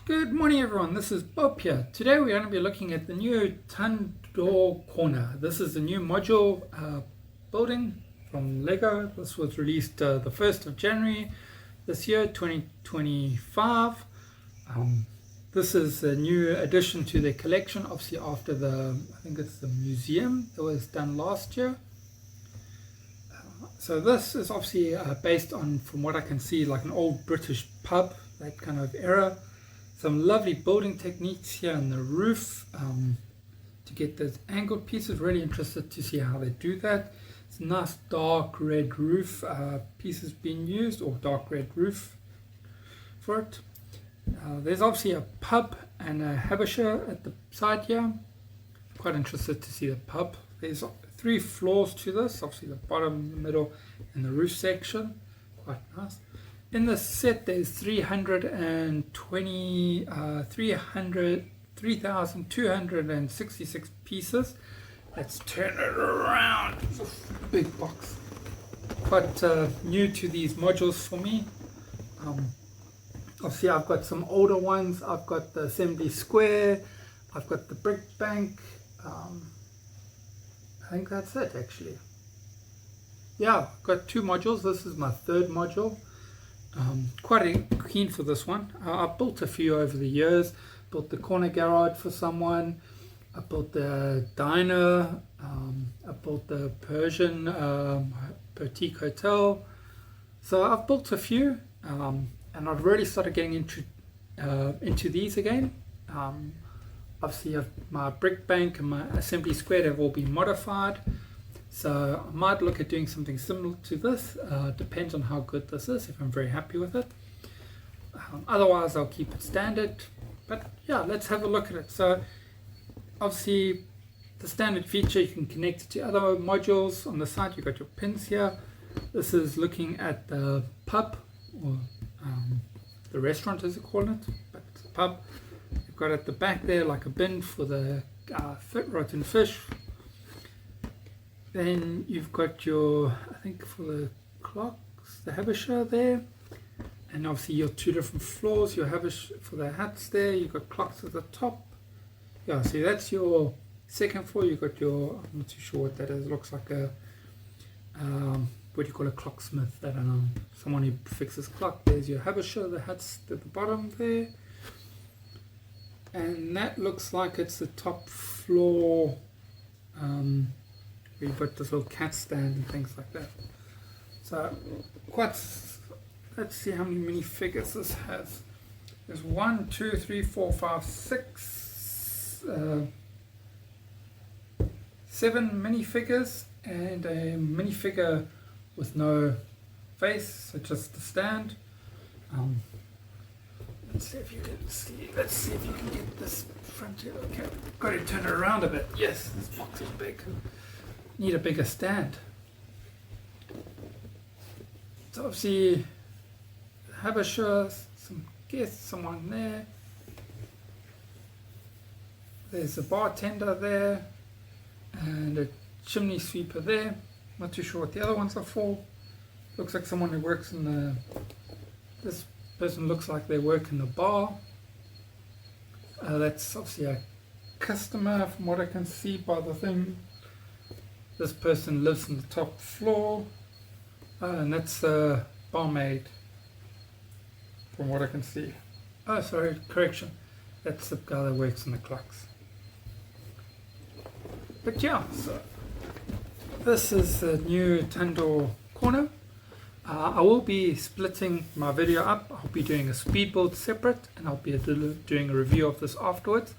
Good morning everyone, this is Bob here. Today we're going to be looking at the new Tudor Corner. This is the new module building from Lego. This was released the 1st of January this year, 2025. This is a new addition to their collection, obviously after I think it's the museum that was done last year. So this is obviously based on, from what I can see, like an old British pub, that kind of era. Some lovely building techniques here on the roof to get those angled pieces. Really interested to see how they do that. It's a nice dark red roof pieces being used, or dark red roof for it. There's obviously a pub and a Haberdasher at the side here. Quite interested to see the pub. There's 3 floors to this, obviously the bottom, the middle and the roof section. Quite nice. In the set there's 3,266 pieces. Let's turn it around. Big box. Quite new to these modules for me. Obviously I've got some older ones. I've got the assembly square. I've got the brick bank. I think that's it actually. Yeah, I've got 2 modules. This is my 3rd module. Quite keen for this one. I've built a few over the years. Built the corner garage for someone. I built the diner. I built the Persian boutique hotel. So I've built a few, and I've really started getting into these again. Obviously, my brick bank and my assembly square have all been modified. So I might look at doing something similar to this. Depends on how good this is, if I'm very happy with it. Otherwise I'll keep it standard. But yeah, let's have a look at it. So obviously the standard feature, you can connect it to other modules. On the side you've got your pins here. This is looking at the pub, or the restaurant as they call it, but it's a pub. You've got at the back there like a bin for the rotten fish. Then you've got your, I think for the clocks, the Haberdasher there, and obviously your 2 different floors. Your Haberdasher for the hats there. You've got clocks at the top. Yeah, see that's your 2nd floor. You've got your, I'm not too sure what that is. It looks like a what do you call a clocksmith? I don't know. Someone who fixes clock. There's your Haberdasher, the hats at the bottom there, and that looks like it's the top floor. We've got this little cat stand and things like that. So let's see how many minifigures this has. There's 1, 2, 3, 4, 5, 6, 7 minifigures, and a minifigure with no face, so just the stand. Let's see if you can see. Let's see if you can get this front here. Okay, got to turn it around a bit. Yes, this box is big. Need a bigger stand. So obviously Haberdasher, some guests, someone there. There's a bartender there, and a chimney sweeper there. Not too sure what the other ones are for. Looks like someone who works in the, this person looks like they work in the bar. That's obviously a customer from what I can see by the thing. This person lives on the top floor, and that's a barmaid from what I can see. Oh, sorry, correction. That's the guy that works on the clocks. But yeah, so this is the new Tudor Corner. I will be splitting my video up. I'll be doing a speed build separate, and I'll be doing a review of this afterwards.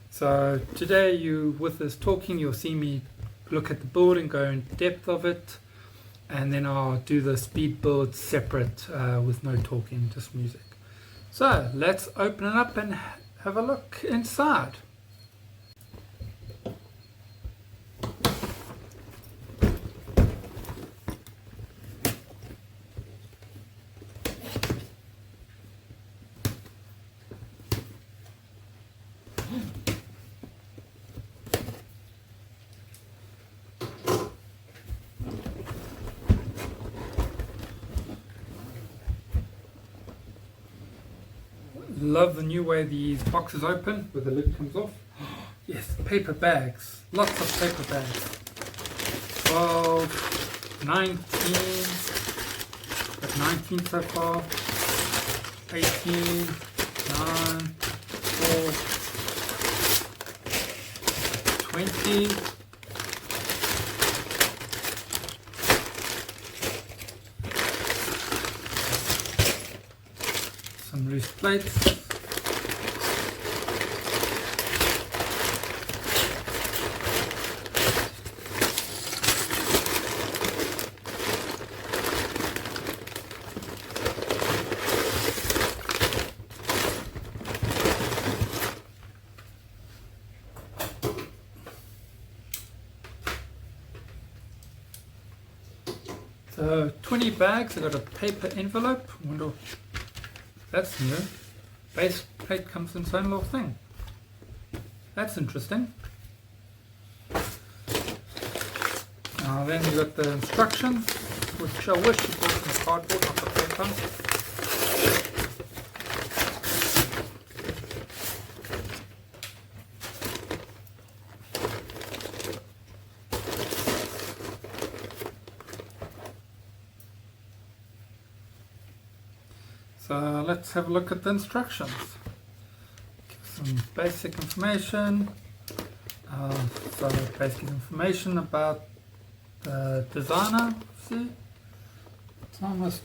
So today, with this talking, you'll see me look at the build and go in depth of it, and then I'll do the speed build separate with no talking, just music. So let's open it up and have a look inside. love the new way these boxes open, where the lid comes off. Yes, paper bags. Lots of paper bags. 12, 19. Got 19 so far. 18, 9, 4, 20. Some loose plates. So 20 bags. I got a paper envelope. I wonder if that's new. Base plate comes in its own little thing. That's interesting. Then you got the instructions, which I wish you bought some cardboard, not the paper. So let's have a look at the instructions. Some basic information. So basic information about the designer. See, it's almost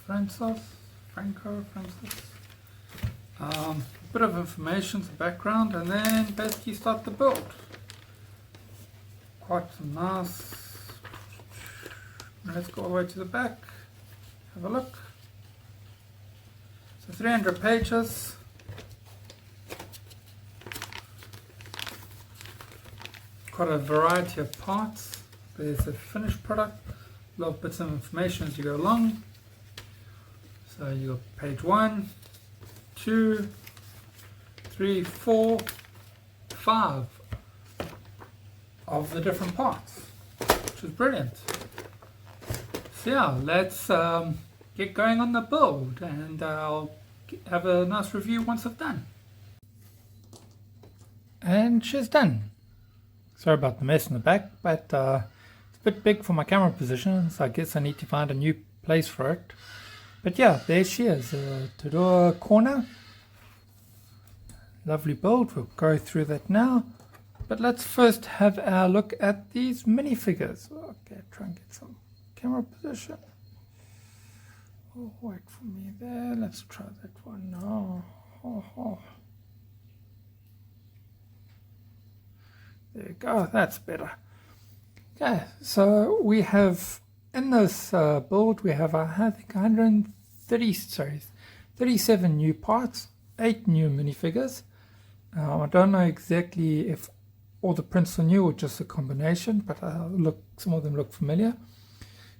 Franco. A bit of information, the background, and then basically start the build. Quite some nice. Let's go all the way to the back. Have a look. So 300 pages. Quite a variety of parts. There's a finished product. Little bits of information as you go along. So you got page 1, 2, 3, 4, 5 of the different parts, which is brilliant. So yeah, let's get going on the build, and I'll have a nice review once I've done. And she's done. Sorry about the mess in the back, but it's a bit big for my camera position, so I guess I need to find a new place for it. But yeah, there she is, Tudor Corner. Lovely build, we'll go through that now. But let's first have a look at these minifigures. Okay, try and get some camera position. Oh, wait for me there. Let's try that one now. There you go, that's better. Okay, so we have in this build, we have I think 37 new parts, 8 new minifigures. I don't know exactly if all the prints are new or just a combination, but some of them look familiar.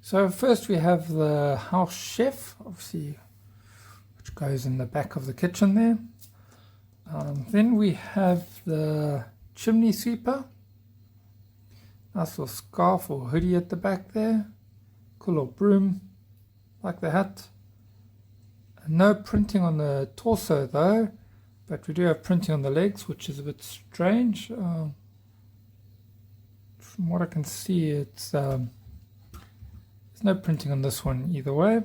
So first we have the house chef, obviously, which goes in the back of the kitchen there. Then we have the chimney sweeper. Nice little scarf or hoodie at the back there. Cool little broom, like the hat. No printing on the torso though, but we do have printing on the legs, which is a bit strange. From what I can see, it's there's no printing on this one either way.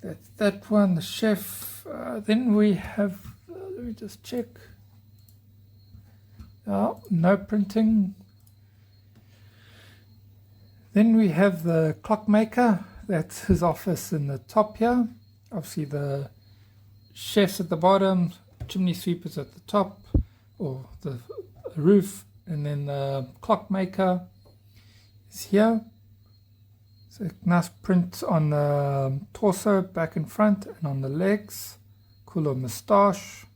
That's that one, the chef. Then we have, let me just check. Oh, no printing. Then we have the Clockmaker. That's his office in the top here. Obviously the chef's at the bottom, chimney sweepers at the top, or the roof, and then the Clockmaker is here. So nice print on the torso, back and front, and on the legs. Cool little moustache,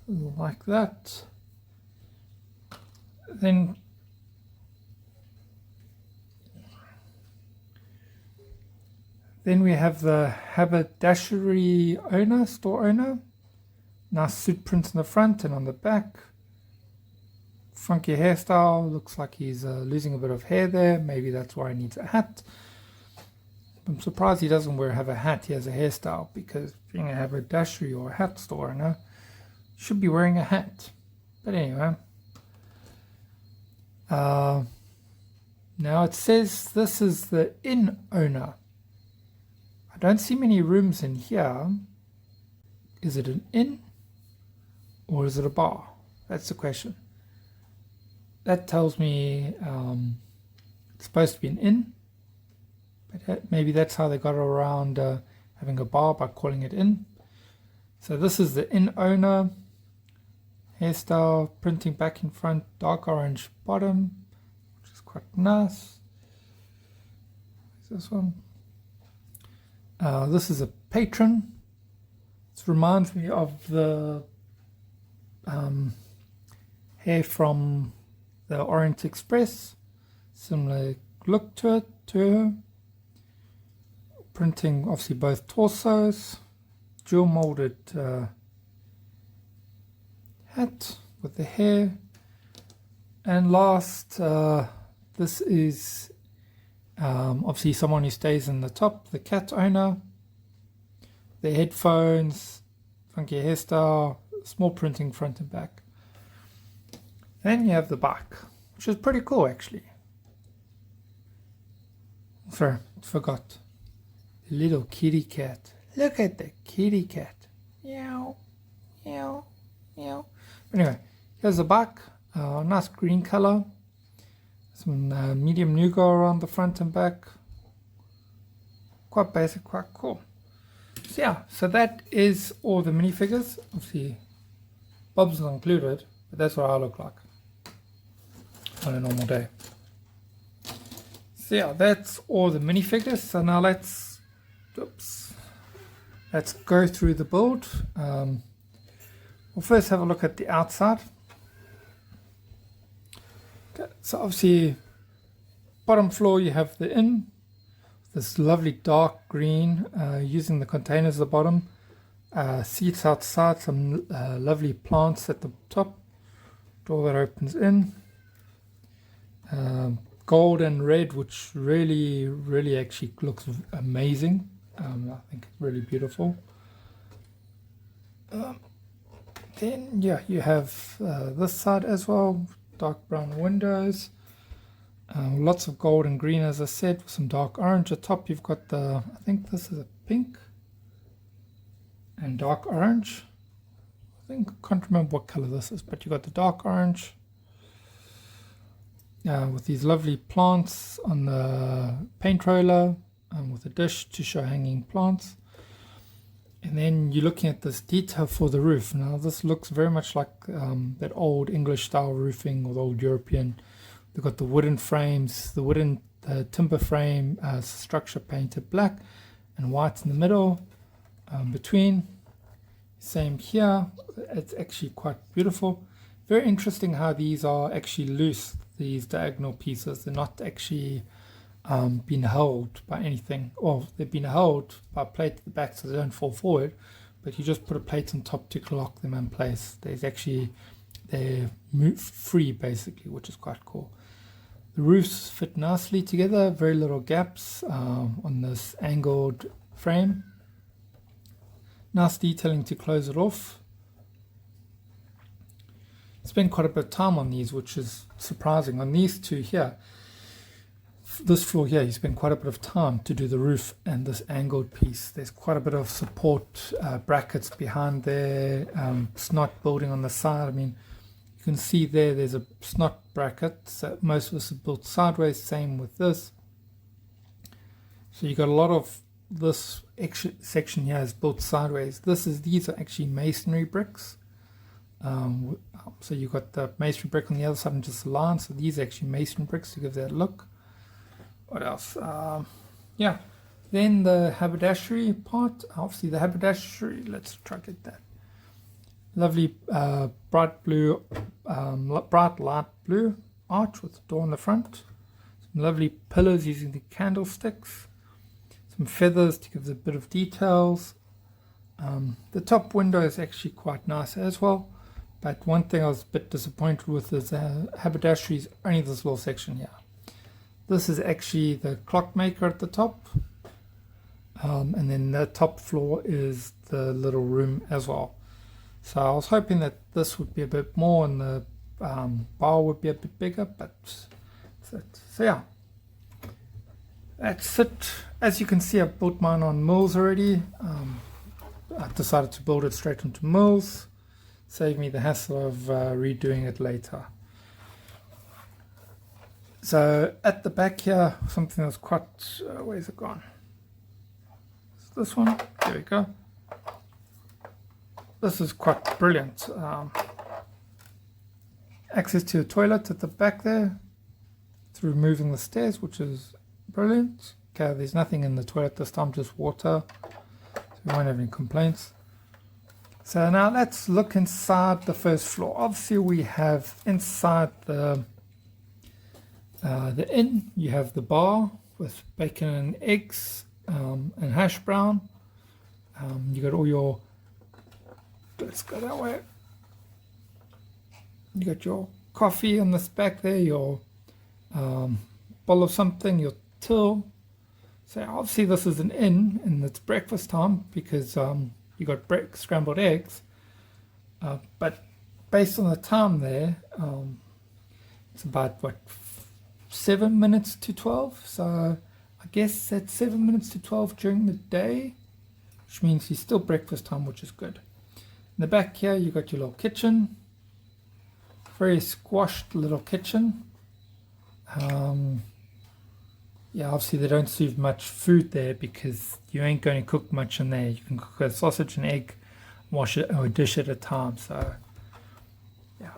like that. Then we have the Haberdasher owner, store owner. Nice suit prints on the front and on the back. Funky hairstyle, looks like he's losing a bit of hair there. Maybe that's why he needs a hat. I'm surprised he doesn't have a hat. He has a hairstyle, because being a haberdashery or a hat store owner, should be wearing a hat. But anyway, now it says this is the inn owner. I don't see many rooms in here. Is it an inn or is it a bar? That's the question. That tells me it's supposed to be an inn, but maybe that's how they got around having a bar, by calling it inn. So this is the inn owner. Hairstyle, printing back in front, dark orange bottom, which is quite nice. This one. This is a patron. This reminds me of the hair from the Orient Express. Similar look to it, to her. Printing obviously both torsos. Dual molded hat with the hair. And last, this is obviously someone who stays in the top, the cat owner. The headphones, funky hairstyle, small printing front and back. Then you have the bike, which is pretty cool actually. Sorry, forgot. The little kitty cat. Look at the kitty cat. Meow, meow, meow. Anyway, here's the bike. Nice green color. Some medium nougat around the front and back. Quite basic, quite cool. So yeah, so that is all the minifigures. Obviously, Bob's not included, but that's what I look like on a normal day. So yeah, that's all the minifigures. So now let's go through the build. We'll first have a look at the outside. Okay, so obviously, bottom floor you have the inn. This lovely dark green, using the containers at the bottom. Seats outside, some lovely plants at the top. Door that opens in. Gold and red, which really actually looks amazing. I think it's really beautiful. Then yeah, you have this side as well, dark brown windows. Lots of gold and green, as I said, with some dark orange. At top you've got the, I think this is a pink and dark orange. I can't remember what color this is, but you've got the dark orange with these lovely plants on the paint roller, with a dish to show hanging plants. And then you're looking at this detail for the roof. Now this looks very much like that old English style roofing or the old European. They've got the wooden frames, the wooden timber frame structure painted black and white in the middle. Between, same here. It's actually quite beautiful. Very interesting how these are actually loose, these diagonal pieces. They're not actually been held by anything, or they've been held by a plate at the back so they don't fall forward, but you just put a plate on top to lock them in place. They're move free basically, which is quite cool. The roofs fit nicely together, very little gaps on this angled frame. Nice detailing to close it off. Spent quite a bit of time on these, which is surprising. On these two here, this floor here, you spend quite a bit of time to do the roof and this angled piece. There's quite a bit of support brackets behind there, snot building on the side. I mean, you can see there's a snot bracket. So most of us are built sideways, same with this. So you got a lot of this section here is built sideways. These are actually masonry bricks. So you've got the masonry brick on the other side and just a line. So these are actually masonry bricks to give that look. What else? Yeah, then the haberdashery part. Obviously the haberdashery, let's try to get that. Lovely bright light blue arch with a door in the front. Some lovely pillars using the candlesticks. Some feathers to give it a bit of details. The top window is actually quite nice as well. But one thing I was a bit disappointed with is the haberdashery is only this little section here. This is actually the Clockmaker at the top. and then the top floor is the little room as well. So I was hoping that this would be a bit more and the bar would be a bit bigger, but so yeah, that's it. As you can see, I've built mine on mills already. I decided to build it straight into mills, save me the hassle of redoing it later. So at the back here, something that's quite, where's it gone? It's this one, there we go. This is quite brilliant. Access to a toilet at the back there, through removing the stairs, which is brilliant. Okay, there's nothing in the toilet this time, just water, so we won't have any complaints. So now let's look inside the first floor. Obviously we have inside the inn, you have the bar with bacon and eggs and hash brown. You got all your, let's go that way. You got your coffee in this back there, your bowl of something, your till. So obviously this is an inn and it's breakfast time because you got scrambled eggs. But based on the time there, it's about what, 7 minutes to 12. So I guess that's 7 minutes to 12 during the day, which means it's still breakfast time, which is good. In the back here, you got your little kitchen. Very squashed little kitchen. Yeah, obviously they don't serve much food there because you ain't going to cook much in there. You can cook a sausage and egg, wash it or a dish at a time. So yeah,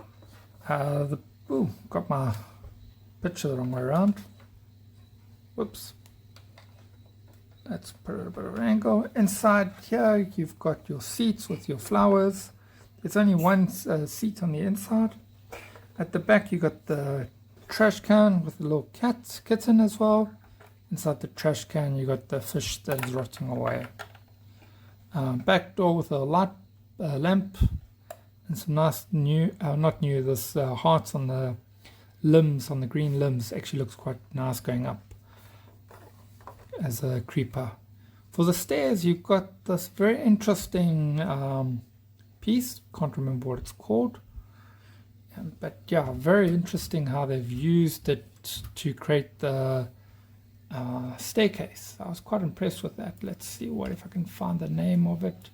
got my picture the wrong way around. Whoops. Let's put it a bit of an angle. Inside here, you've got your seats with your flowers. There's only one seat on the inside. At the back, you got the trash can with the little kitten as well. Inside the trash can, you got the fish that is rotting away. Back door with a light lamp and some nice new, not new, this hearts on the limbs, on the green limbs. Actually looks quite nice going up as a creeper. For the stairs, you've got this very interesting piece. Can't remember what it's called. But yeah, very interesting how they've used it to create the staircase. I was quite impressed with that. Let's see if I can find the name of it.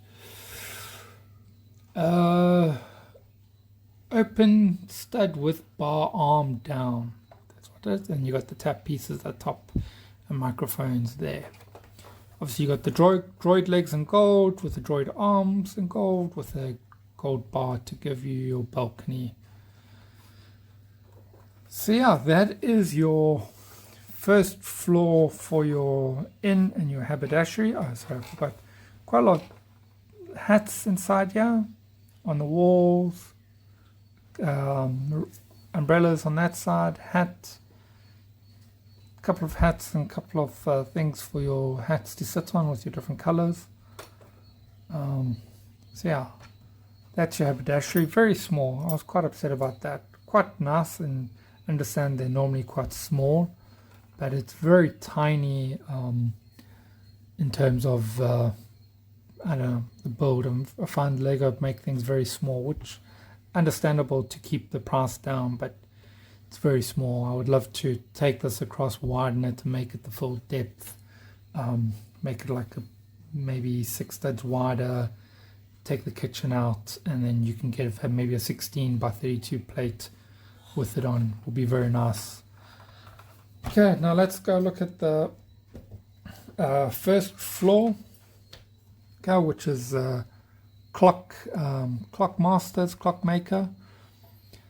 Open stud with bar arm down. That's what it is. And you got the tap pieces at the top and microphones there. Obviously you got the droid legs in gold with the droid arms in gold with a gold bar to give you your balcony. So yeah, that is your first floor for your inn and your haberdashery. Oh, sorry, I forgot. Quite a lot of hats inside here on the walls. Umbrellas on that side. Hat. A couple of hats and a couple of things for your hats to sit on with your different colors. So yeah, that's your haberdashery. Very small. I was quite upset about that. Quite nice, and understand they're normally quite small, but it's very tiny in terms of I don't know, the build. I find Lego make things very small, which understandable to keep the price down, but it's very small. I would love to take this across, widen it to make it the full depth, make it like maybe 6 studs wider, take the kitchen out, and then you can have maybe a 16 by 32 plate with it on. Will be very nice. Okay, now let's go look at the first floor, okay, which is Clockmaker.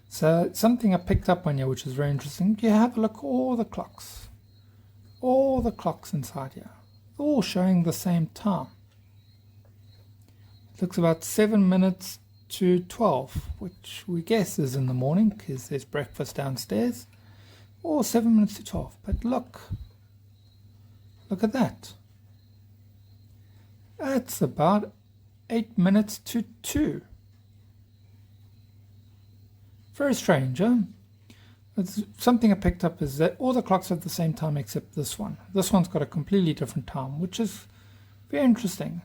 So something I picked up on here which is very interesting. You have a look at all the clocks inside here, all showing the same time. It looks about 7 minutes to 12, which we guess is in the morning because there's breakfast downstairs, or 7 minutes to 12. But look at that. That's about 8 minutes to 2. Very strange, huh? It's something I picked up is that all the clocks have the same time except this one. This one's got a completely different time, which is Very interesting.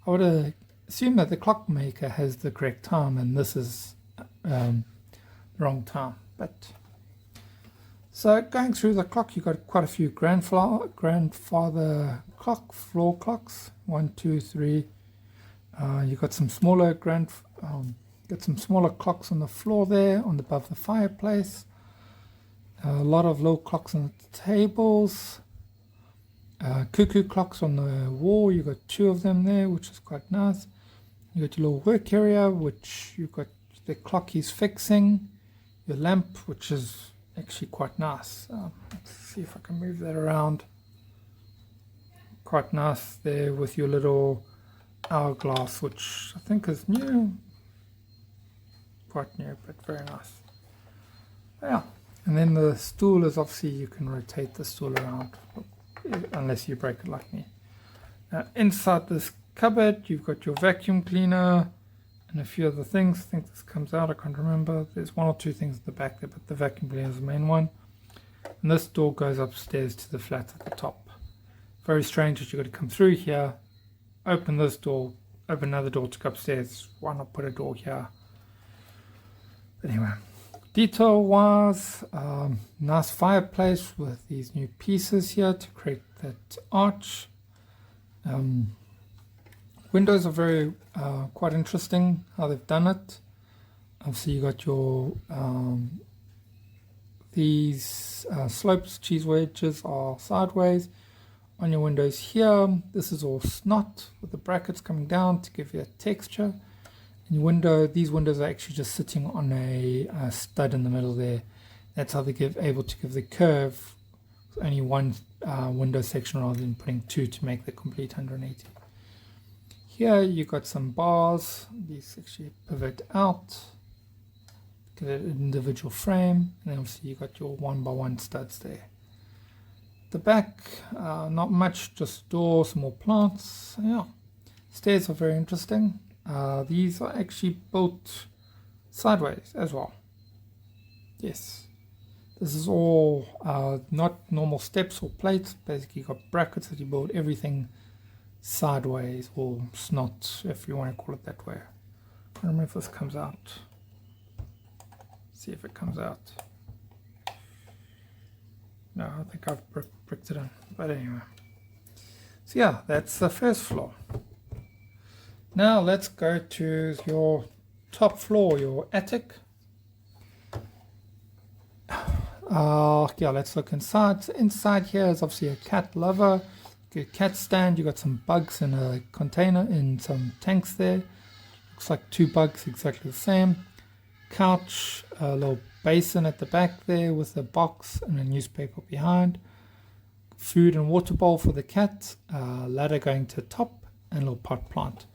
I would assume that the Clockmaker has the correct time and this is the wrong time. But so going through the clock, you've got quite a few grandfather clock, floor clocks. 1, 2, 3. You've got some smaller clocks on the floor there, above the fireplace. A lot of little clocks on the tables. Cuckoo clocks on the wall. You've got 2 of them there, which is quite nice. You've got your little work area, which you've got the clock he's fixing. Your lamp, which is actually quite nice. Let's see if I can move that around. Quite nice there with your little hourglass, which I think is new. Quite new, but very nice. Yeah. And then the stool is obviously, you can rotate the stool around unless you break it like me. Inside this cupboard, you've got your vacuum cleaner and a few other things. I think this comes out, I can't remember. There's 1 or 2 things at the back there, but the vacuum cleaner is the main one. And this door goes upstairs to the flat at the top. Very strange that you've got to come through here, open this door, open another door to go upstairs. Why not put a door here? But anyway, detail wise, nice fireplace with these new pieces here to create that arch. Windows are very quite interesting how they've done it. Obviously you got your these slopes, cheese wedges are sideways on your windows here. This is all snot with the brackets coming down to give you a texture. And these windows are actually just sitting on a stud in the middle there. That's how they able to give the curve. Only one window section rather than putting 2 to make the complete 180. Here you got some bars. These actually pivot out. Get an individual frame, and then obviously you got your 1x1 studs there. The back, not much, just door, some more plants. Yeah, stairs are very interesting. These are actually built sideways as well. Yes, this is all not normal steps or plates. Basically, you got brackets that you build everything sideways, or snot, if you want to call it that way. I don't remember if this comes out. See if it comes out. No, I think I've bricked it in. But anyway. So yeah, that's the first floor. Now let's go to your top floor, your attic. Yeah, let's look inside. So inside here is obviously a cat lover. Good cat stand. You got some bugs in a container in some tanks there. Looks like 2 bugs exactly the same. Couch, a little basin at the back there with a box and a newspaper behind. Food and water bowl for the cat. Ladder going to the top and a little pot plant.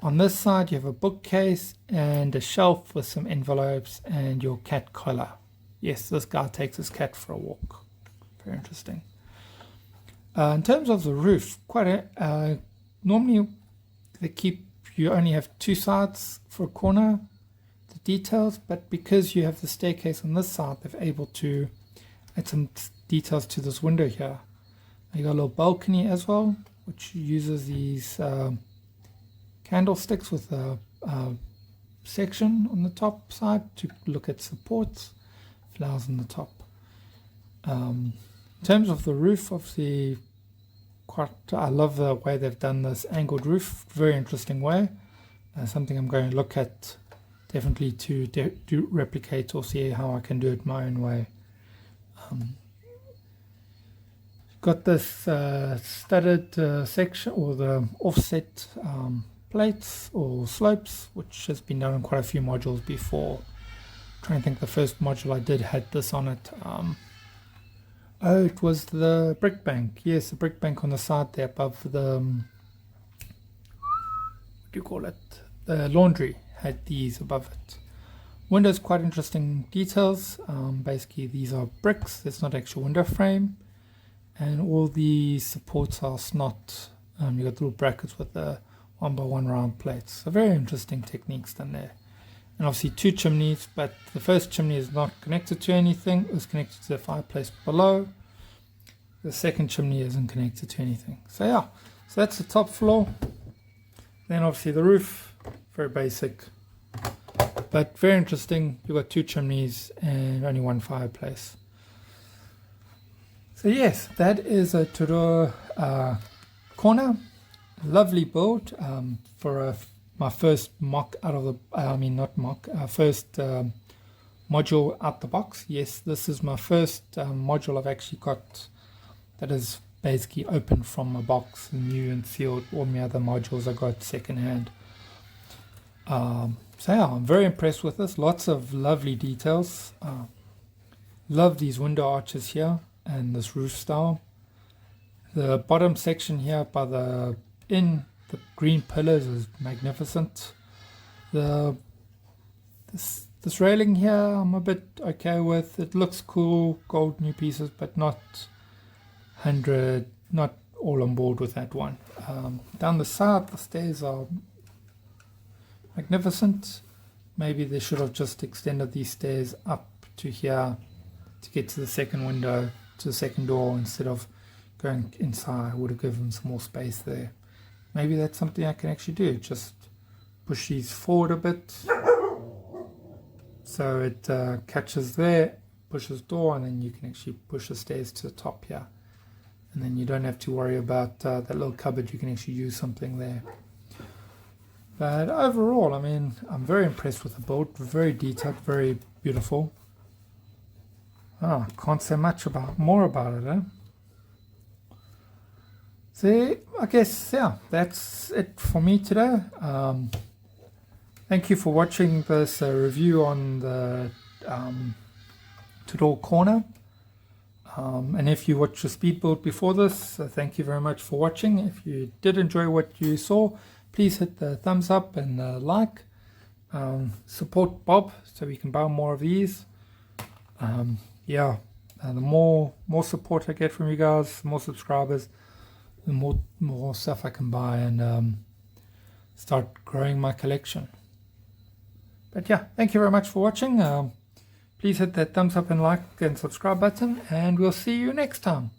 On this side you have a bookcase and a shelf with some envelopes and your cat collar. Yes, this guy takes his cat for a walk. Very interesting. In terms of the roof, normally you only have 2 sides for a corner, the details, but because you have the staircase on this side, they're able to add some details to this window here. You got a little balcony as well, which uses these candlesticks with a section on the top side to look at supports, flowers on the top. In terms of the roof, obviously, I love the way they've done this angled roof. Very interesting way. Something I'm going to look at definitely to replicate or see how I can do it my own way. Got this studded section, or the offset plates or slopes, which has been done on quite a few modules before. I'm trying to think, the first module I did had this on it. Oh, it was the brick bank. Yes, the brick bank on the side there above the, what do you call it? The laundry had these above it. Windows, quite interesting details. Basically, these are bricks. There's not actual window frame. And all the supports are snot. You got little brackets with the 1x1 round plates. So very interesting techniques done there. And obviously 2 chimneys, but the first chimney is not connected to anything. It was connected to the fireplace below. The second chimney isn't connected to anything. So yeah, So that's the top floor. Then obviously the roof, very basic, but very interesting. You've got 2 chimneys and only 1 fireplace. So yes, that is a Tudor Corner. Lovely build for my first mock out of the, first module out the box. Yes, this is my first module I've actually got that is basically open from a box, new and sealed. All my other modules I got second hand. So yeah, I'm very impressed with this. Lots of lovely details. Love these window arches here and this roof style. The bottom section here by the green pillars is magnificent. This railing here I'm a bit okay with. It looks cool, gold new pieces, but not all on board with that one. Down the side, the stairs are magnificent. Maybe they should have just extended these stairs up to here to get to the second window, to the second door, instead of going inside. Would have given some more space there. Maybe that's something I can actually do. Just push these forward a bit so it catches there, pushes door, and then you can actually push the stairs to the top here. And then you don't have to worry about that little cupboard. You can actually use something there. But overall, I mean, I'm very impressed with the build. Very detailed, very beautiful. Oh, can't say much more about it, eh? So I guess, yeah, that's it for me today. Thank you for watching this review on the Tudor Corner. And if you watched the speed build before this, thank you very much for watching. If you did enjoy what you saw, please hit the thumbs up and the like. Support Bob so we can buy more of these. Yeah, the more support I get from you guys, more subscribers, the more stuff I can buy and start growing my collection. But yeah, thank you very much for watching. Please hit that thumbs up and like and subscribe button, and we'll see you next time.